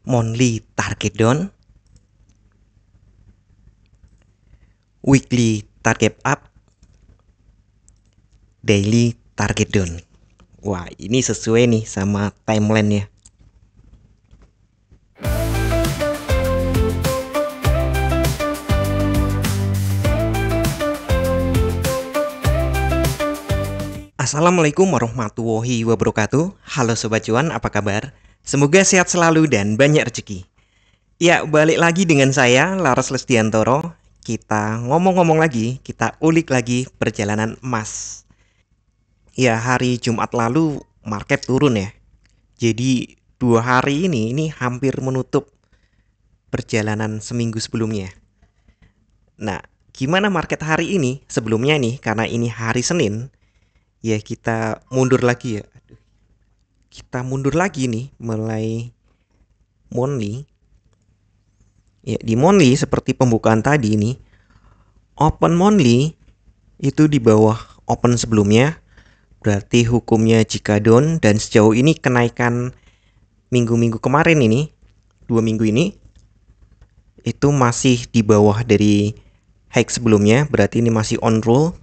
monthly target down, weekly target up, daily target down. Wah, ini sesuai nih sama timeline-nya. Assalamualaikum warahmatullahi wabarakatuh. Halo Sobat Cuan, apa kabar? Semoga sehat selalu dan banyak rezeki. Ya, balik lagi dengan saya, Laras Lestiantoro. Kita ngomong-ngomong lagi, kita ulik lagi perjalanan emas. Ya, hari Jumat lalu market turun ya. Jadi 2 hari ini hampir menutup perjalanan seminggu sebelumnya. Nah, gimana market hari ini? Sebelumnya nih, karena ini hari Senin, ya kita mundur lagi ya. Kita mundur lagi nih mulai monthly. Ya, di monthly seperti pembukaan tadi ini, open monthly itu di bawah open sebelumnya. Berarti hukumnya jika down, dan sejauh ini kenaikan minggu-minggu kemarin ini, 2 minggu ini itu masih di bawah dari high sebelumnya. Berarti ini masih on roll.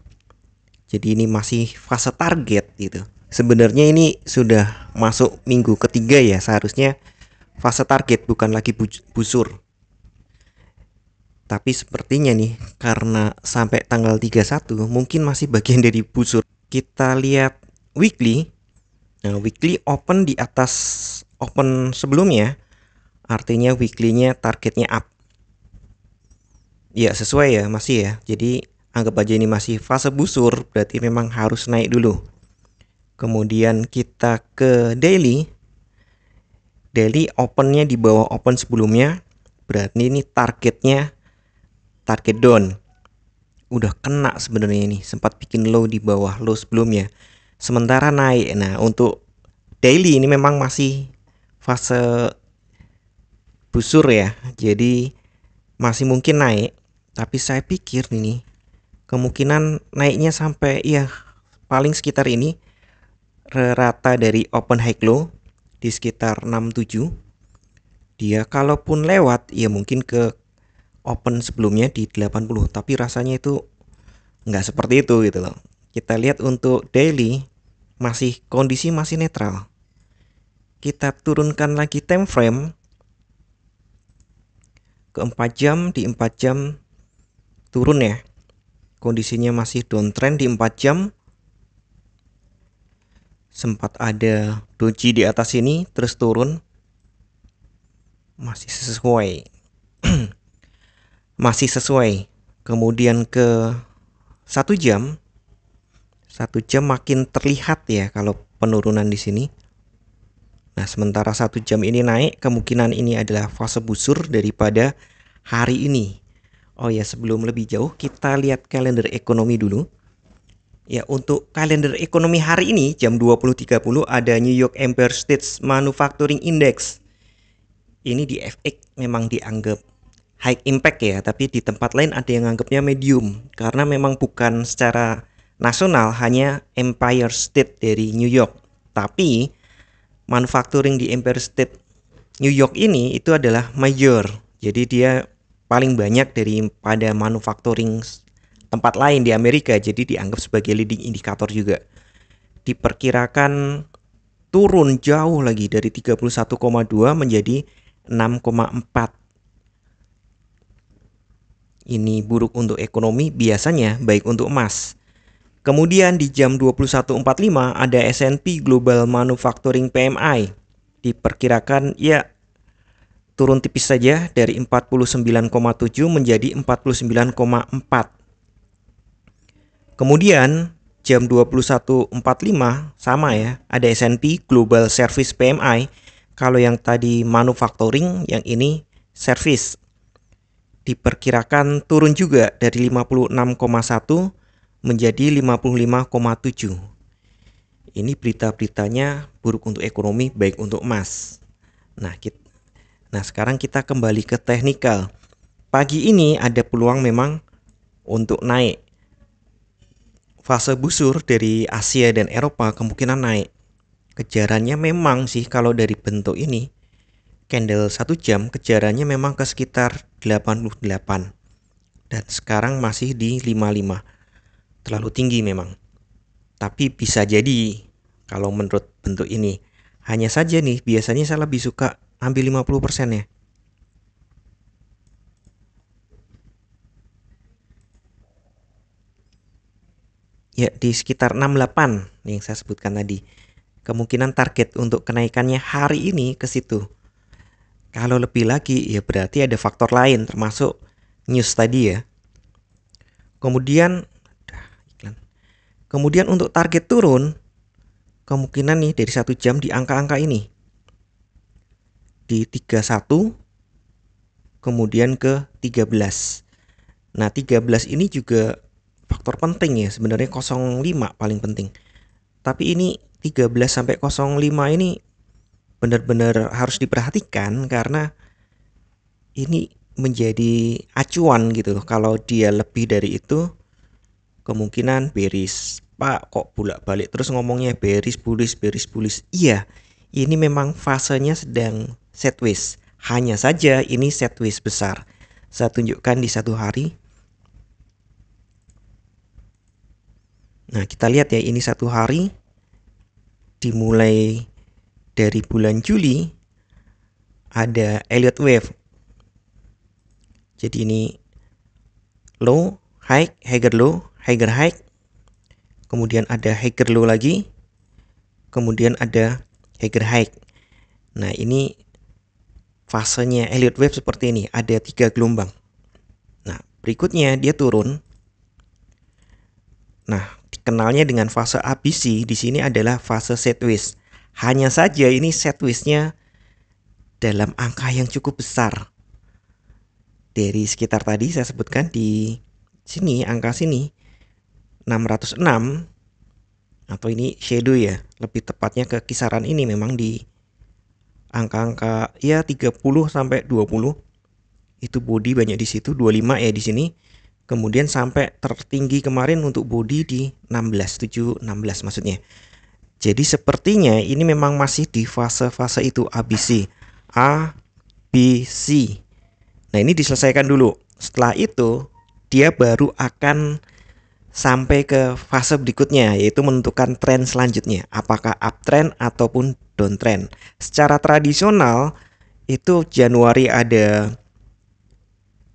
Jadi ini masih fase target gitu. Sebenarnya ini sudah masuk minggu ketiga ya, seharusnya fase target bukan lagi busur. Tapi sepertinya nih, karena sampai tanggal 31 mungkin masih bagian dari busur. Kita lihat weekly. Nah, weekly open di atas open sebelumnya. Artinya weekly-nya targetnya up. Ya, sesuai ya, masih ya. Jadi anggap aja ini masih fase busur, berarti memang harus naik dulu. Kemudian kita ke daily. Daily opennya di bawah open sebelumnya, berarti ini targetnya target down. Udah kena sebenarnya ini, sempat bikin low di bawah low sebelumnya. Sementara naik. Nah, untuk daily ini memang masih fase busur ya. Jadi masih mungkin naik, tapi saya pikir ini kemungkinan naiknya sampai ya paling sekitar ini, rata dari open high low di sekitar 67. Dia kalaupun lewat ya mungkin ke open sebelumnya di 80, tapi rasanya itu nggak seperti itu gitu loh. Kita lihat untuk daily kondisi masih netral. Kita turunkan lagi time frame ke 4 jam. Di 4 jam turun ya. Kondisinya masih downtrend di 4 jam. Sempat ada doji di atas ini, terus turun. Masih sesuai. Masih sesuai. Kemudian ke 1 jam. 1 jam makin terlihat ya kalau penurunan di sini. Nah, sementara 1 jam ini naik, kemungkinan ini adalah fase busur daripada hari ini. Oh ya, sebelum lebih jauh kita lihat kalender ekonomi dulu. Ya, untuk kalender ekonomi hari ini jam 20.30 ada New York Empire State Manufacturing Index. Ini di FX memang dianggap high impact ya, tapi di tempat lain ada yang anggapnya medium karena memang bukan secara nasional, hanya Empire State dari New York. Tapi manufacturing di Empire State New York ini itu adalah major. Jadi dia paling banyak daripada manufacturing tempat lain di Amerika, jadi dianggap sebagai leading indikator juga. Diperkirakan turun jauh lagi dari 31,2 menjadi 6,4. Ini buruk untuk ekonomi biasanya, baik untuk emas. Kemudian di jam 21.45 ada S&P Global Manufacturing PMI. Diperkirakan ya turun tipis saja dari 49,7 menjadi 49,4. Kemudian jam 21.45 sama ya, ada S&P Global Service PMI. Kalau yang tadi manufacturing, yang ini service. Diperkirakan turun juga dari 56,1 menjadi 55,7. Ini berita-beritanya buruk untuk ekonomi, baik untuk emas. Nah, sekarang kita kembali ke teknikal. Pagi ini ada peluang memang untuk naik. Fase busur dari Asia dan Eropa kemungkinan naik. Kejarannya memang sih kalau dari bentuk ini candle 1 jam kejarannya memang ke sekitar 88 dan sekarang masih di 55. Terlalu tinggi memang. Tapi bisa jadi kalau menurut bentuk ini. Hanya saja nih, biasanya saya lebih suka ambil 50% ya. Ya, di sekitar 68 yang saya sebutkan tadi. Kemungkinan target untuk kenaikannya hari ini ke situ. Kalau lebih lagi, ya berarti ada faktor lain termasuk news tadi ya. Kemudian Kemudian untuk target turun, kemungkinan nih dari 1 jam di angka-angka ini. Di 31, kemudian ke 13. Nah, 13 ini juga faktor penting ya, sebenarnya 05 paling penting. Tapi ini 13 sampai 05 ini benar-benar harus diperhatikan karena ini menjadi acuan gitu loh. Kalau dia lebih dari itu, kemungkinan bearish. Pak, kok bolak-balik terus ngomongnya bearish, bullish, bearish, bullish. Iya, ini memang fasenya sedang sideways. Hanya saja ini sideways besar. Saya tunjukkan di 1 hari. Nah, kita lihat ya, ini 1 hari dimulai dari bulan Juli ada Elliott Wave. Jadi ini low, high, higher low, higher high. Kemudian ada higher low lagi. Kemudian ada higher high. Nah, ini fasenya Elliott Wave seperti ini, ada 3 gelombang. Nah, berikutnya dia turun. Nah, dikenalnya dengan fase ABC di sini adalah fase sideways. Hanya saja ini sideways-nya dalam angka yang cukup besar. Dari sekitar tadi saya sebutkan di sini, angka sini 606, atau ini shadow ya, lebih tepatnya ke kisaran ini memang di angka-angka ya 30 sampai 20. Itu body banyak di situ, 25 ya di sini. Kemudian sampai tertinggi kemarin untuk body di 16, 7, 16 maksudnya. Jadi sepertinya ini memang masih di fase-fase itu ABC. A, B, C. Nah, ini diselesaikan dulu. Setelah itu dia baru akan sampai ke fase berikutnya, yaitu menentukan tren selanjutnya. Apakah uptrend ataupun downtrend. Secara tradisional itu Januari ada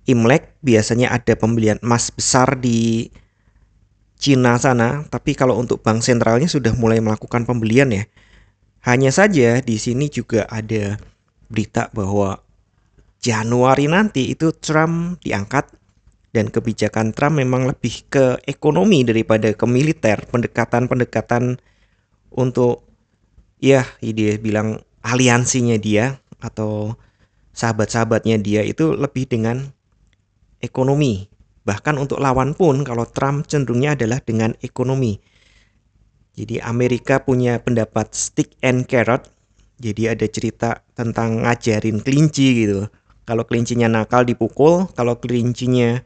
Imlek, biasanya ada pembelian emas besar di Cina sana, tapi kalau untuk bank sentralnya sudah mulai melakukan pembelian ya. Hanya saja di sini juga ada berita bahwa Januari nanti itu Trump diangkat dan kebijakan Trump memang lebih ke ekonomi daripada ke militer, pendekatan-pendekatan untuk ya dia bilang aliansinya dia atau sahabat-sahabatnya dia itu lebih dengan ekonomi. Bahkan untuk lawan pun kalau Trump cenderungnya adalah dengan ekonomi. Jadi Amerika punya pendapat stick and carrot. Jadi ada cerita tentang ngajarin kelinci gitu. Kalau kelincinya nakal dipukul, kalau kelincinya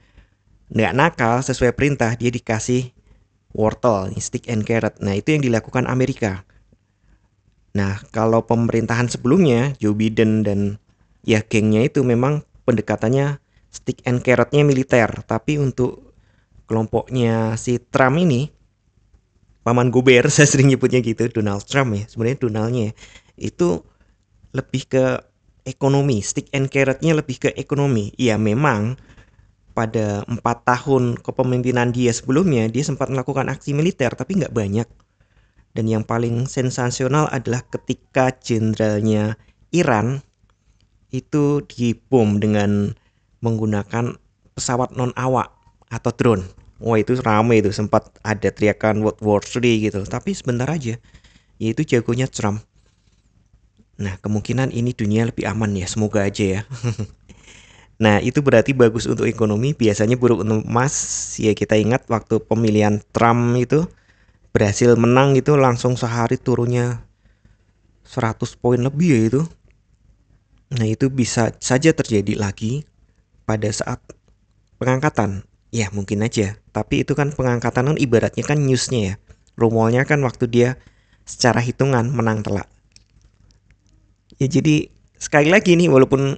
nggak nakal sesuai perintah dia dikasih wortel, stick and carrot. Nah, itu yang dilakukan Amerika. Nah, kalau pemerintahan sebelumnya Joe Biden dan ya gengnya itu memang pendekatannya stick and carrotnya militer, tapi untuk kelompoknya si Trump ini, paman gober saya sering nyebutnya gitu, Donald Trump ya, sebenarnya Donaldnya itu lebih ke ekonomi, stick and carrotnya lebih ke ekonomi. Ya memang pada 4 tahun kepemimpinan dia sebelumnya dia sempat melakukan aksi militer tapi nggak banyak. Dan yang paling sensasional adalah ketika jenderalnya Iran itu dibom dengan menggunakan pesawat non-awak atau drone. Wah, itu rame, itu sempat ada teriakan World War III gitu. Tapi sebentar aja, yaitu jagonya Trump. Nah, kemungkinan ini dunia lebih aman ya, semoga aja ya. Nah, itu berarti bagus untuk ekonomi, biasanya buruk untuk emas. Ya kita ingat waktu pemilihan Trump itu berhasil menang itu langsung sehari turunnya 100 poin lebih ya itu. Nah, itu bisa saja terjadi lagi pada saat pengangkatan. Ya mungkin aja, tapi itu kan pengangkatan kan ibaratnya kan newsnya ya. Rumornya kan waktu dia secara hitungan menang telak. Ya jadi sekali lagi nih, walaupun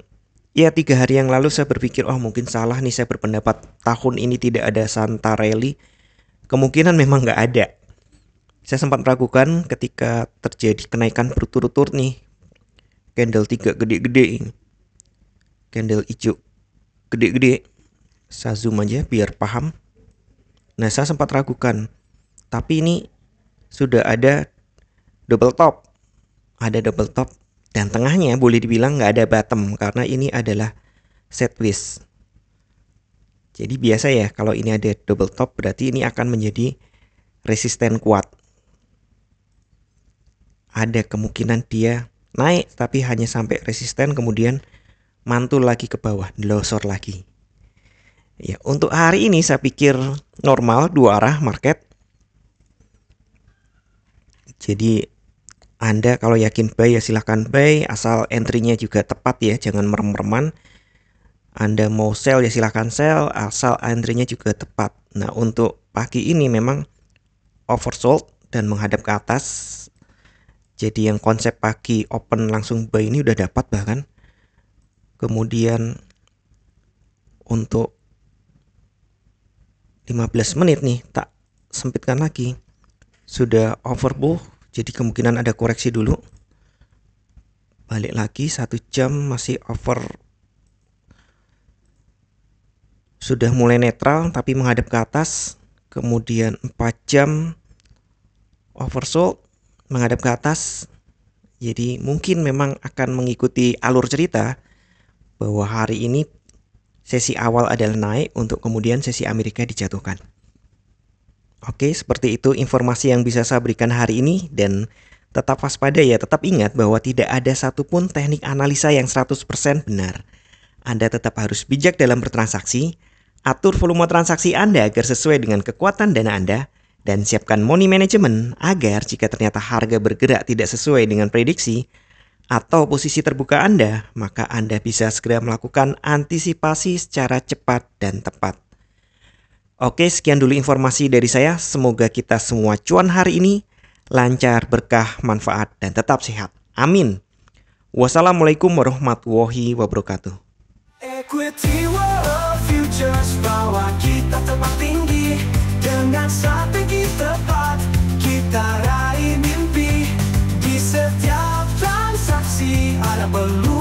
ya 3 hari yang lalu saya berpikir, oh mungkin salah nih saya berpendapat tahun ini tidak ada Santa Rally. Kemungkinan memang nggak ada. Saya sempat meragukan ketika terjadi kenaikan berturut-turut nih. Candle 3 gede-gede. Candle hijau gede-gede. Saya zoom aja biar paham. Nah, saya sempat ragukan. Tapi ini sudah ada double top. Ada double top. Dan tengahnya boleh dibilang nggak ada bottom. Karena ini adalah sideways. Jadi biasa ya, kalau ini ada double top berarti ini akan menjadi resisten kuat. Ada kemungkinan dia naik tapi hanya sampai resisten, kemudian mantul lagi ke bawah, delosor lagi. Ya, untuk hari ini saya pikir normal 2 arah market. Jadi Anda kalau yakin buy ya silahkan buy, asal entry-nya juga tepat ya, jangan merem-mereman. Anda mau sell ya silahkan sell, asal entry-nya juga tepat. Nah, untuk pagi ini memang oversold dan menghadap ke atas. Jadi yang konsep pagi open langsung buy ini udah dapat bahkan. Kemudian untuk 15 menit nih tak sempitkan lagi. Sudah overbought, jadi kemungkinan ada koreksi dulu. Balik lagi 1 jam masih over. Sudah mulai netral tapi menghadap ke atas. Kemudian 4 jam oversold menghadap ke atas. Jadi mungkin memang akan mengikuti alur cerita bahwa hari ini sesi awal adalah naik untuk kemudian sesi Amerika dijatuhkan. Oke, seperti itu informasi yang bisa saya berikan hari ini, dan tetap waspada ya, tetap ingat bahwa tidak ada satupun teknik analisa yang 100% benar. Anda tetap harus bijak dalam bertransaksi, atur volume transaksi Anda agar sesuai dengan kekuatan dana Anda, dan siapkan money management agar jika ternyata harga bergerak tidak sesuai dengan prediksi atau posisi terbuka Anda, maka Anda bisa segera melakukan antisipasi secara cepat dan tepat. Oke, sekian dulu informasi dari saya. Semoga kita semua cuan hari ini, lancar, berkah, manfaat, dan tetap sehat. Amin. Wassalamualaikum warahmatullahi wabarakatuh. Equity World Futures, bawa kita terbang tinggi. Dengan strategi tepat, kita raih mimpi. Di setiap transaksi ada peluang.